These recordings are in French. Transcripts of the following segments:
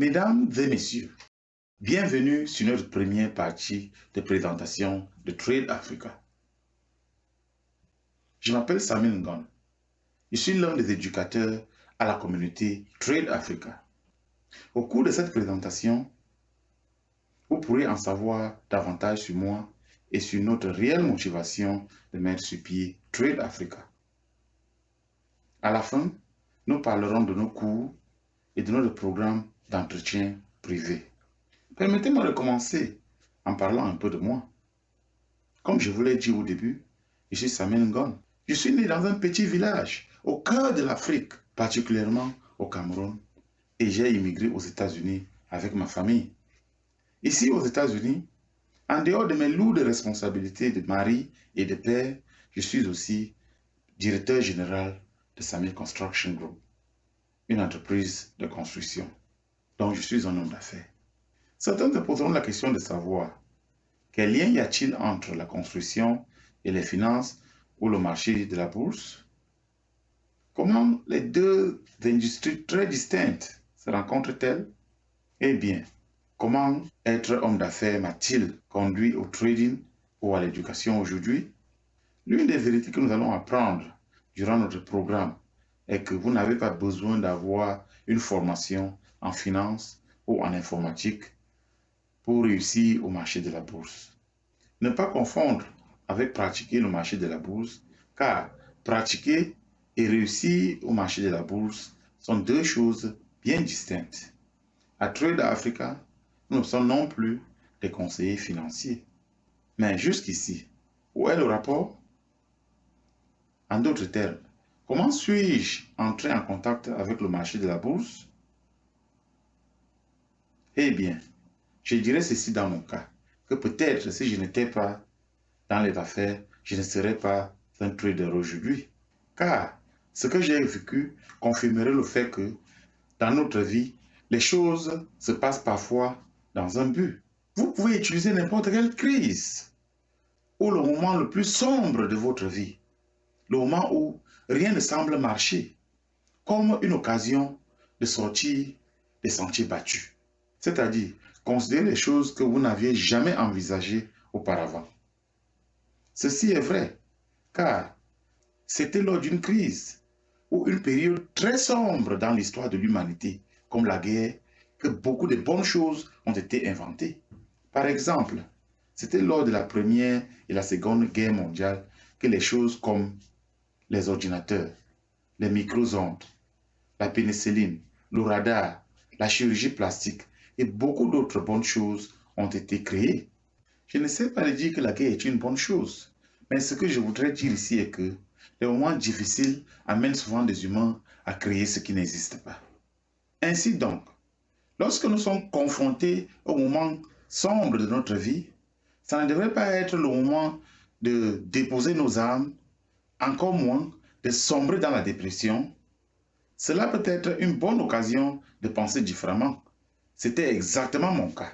Mesdames et messieurs, bienvenue sur notre première partie de présentation de Trade Africa. Je m'appelle Samuel Ngon. Je suis l'un des éducateurs à la communauté Trade Africa. Au cours de cette présentation, vous pourrez en savoir davantage sur moi et sur notre réelle motivation de mettre sur pied Trade Africa. À la fin, nous parlerons de nos cours et de notre programme d'entretien privé. Permettez-moi de commencer en parlant un peu de moi. Comme je vous l'ai dit au début, je suis Samuel Ngon. Je suis né dans un petit village au cœur de l'Afrique, particulièrement au Cameroun, et j'ai immigré aux États-Unis avec ma famille. Ici aux États-Unis, en dehors de mes lourdes responsabilités de mari et de père, je suis aussi directeur général de Samuel Construction Group, une entreprise de construction dont je suis un homme d'affaires. Certains se poseront la question de savoir quel lien y a-t-il entre la construction et les finances ou le marché de la bourse? Comment les deux industries très distinctes se rencontrent-elles? Eh bien, comment être homme d'affaires m'a-t-il conduit au trading ou à l'éducation aujourd'hui? L'une des vérités que nous allons apprendre durant notre programme est que vous n'avez pas besoin d'avoir une formation en finance ou en informatique pour réussir au marché de la bourse. Ne pas confondre avec pratiquer le marché de la bourse, car pratiquer et réussir au marché de la bourse sont deux choses bien distinctes. À Trade Africa, nous ne sommes non plus des conseillers financiers. Mais jusqu'ici, où est le rapport? En d'autres termes, comment suis-je entrer en contact avec le marché de la bourse? Eh bien, je dirais ceci dans mon cas, que peut-être si je n'étais pas dans les affaires, je ne serais pas un trader aujourd'hui. Car ce que j'ai vécu confirmerait le fait que dans notre vie, les choses se passent parfois dans un but. Vous pouvez utiliser n'importe quelle crise ou le moment le plus sombre de votre vie, le moment où rien ne semble marcher, comme une occasion de sortir des sentiers battus. C'est-à-dire, considérer les choses que vous n'aviez jamais envisagées auparavant. Ceci est vrai, car c'était lors d'une crise ou une période très sombre dans l'histoire de l'humanité, comme la guerre, que beaucoup de bonnes choses ont été inventées. Par exemple, c'était lors de la Première et la Seconde Guerre mondiale que les choses comme les ordinateurs, les micro-ondes, la pénicilline, le radar, la chirurgie plastique et beaucoup d'autres bonnes choses ont été créées. Je ne sais pas dire que la guerre est une bonne chose, mais ce que je voudrais dire ici est que les moments difficiles amènent souvent des humains à créer ce qui n'existe pas. Ainsi donc, lorsque nous sommes confrontés au moment sombre de notre vie, ça ne devrait pas être le moment de déposer nos armes, encore moins de sombrer dans la dépression. Cela peut être une bonne occasion de penser différemment. C'était exactement mon cas.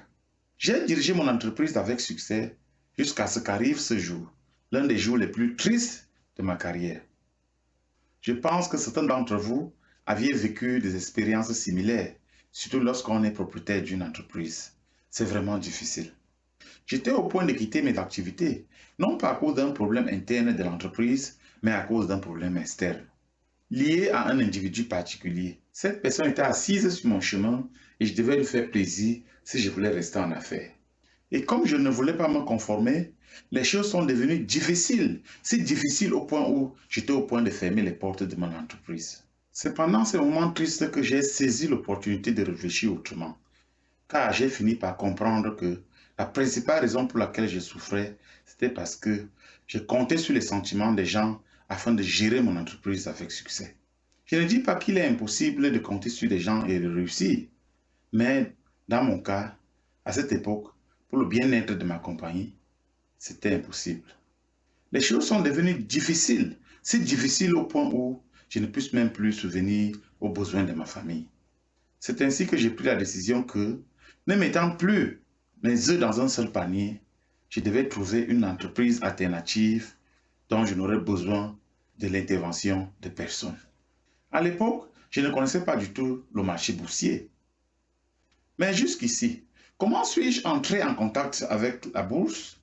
J'ai dirigé mon entreprise avec succès jusqu'à ce qu'arrive ce jour, l'un des jours les plus tristes de ma carrière. Je pense que certains d'entre vous aviez vécu des expériences similaires, surtout lorsqu'on est propriétaire d'une entreprise. C'est vraiment difficile. J'étais au point de quitter mes activités, non pas à cause d'un problème interne de l'entreprise, mais à cause d'un problème externe, lié à un individu particulier. Cette personne était assise sur mon chemin et je devais lui faire plaisir si je voulais rester en affaires. Et comme je ne voulais pas me conformer, les choses sont devenues difficiles, si difficiles au point où j'étais au point de fermer les portes de mon entreprise. C'est pendant ces moments tristes que j'ai saisi l'opportunité de réfléchir autrement, car j'ai fini par comprendre que la principale raison pour laquelle je souffrais, c'était parce que je comptais sur les sentiments des gens afin de gérer mon entreprise avec succès. Je ne dis pas qu'il est impossible de compter sur des gens et de réussir, mais dans mon cas, à cette époque, pour le bien-être de ma compagnie, c'était impossible. Les choses sont devenues difficiles, si difficiles au point où je ne puisse même plus subvenir aux besoins de ma famille. C'est ainsi que j'ai pris la décision que, ne mettant plus mes œufs dans un seul panier, je devais trouver une entreprise alternative dont je n'aurais besoin de l'intervention de personne. À l'époque, je ne connaissais pas du tout le marché boursier. Mais jusqu'ici, comment suis-je entré en contact avec la bourse?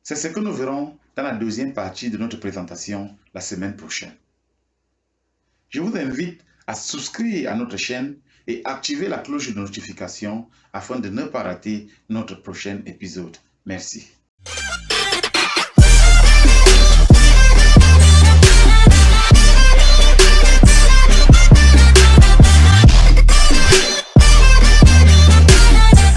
C'est ce que nous verrons dans la deuxième partie de notre présentation la semaine prochaine. Je vous invite à souscrire à notre chaîne et activer la cloche de notification afin de ne pas rater notre prochain épisode. Merci.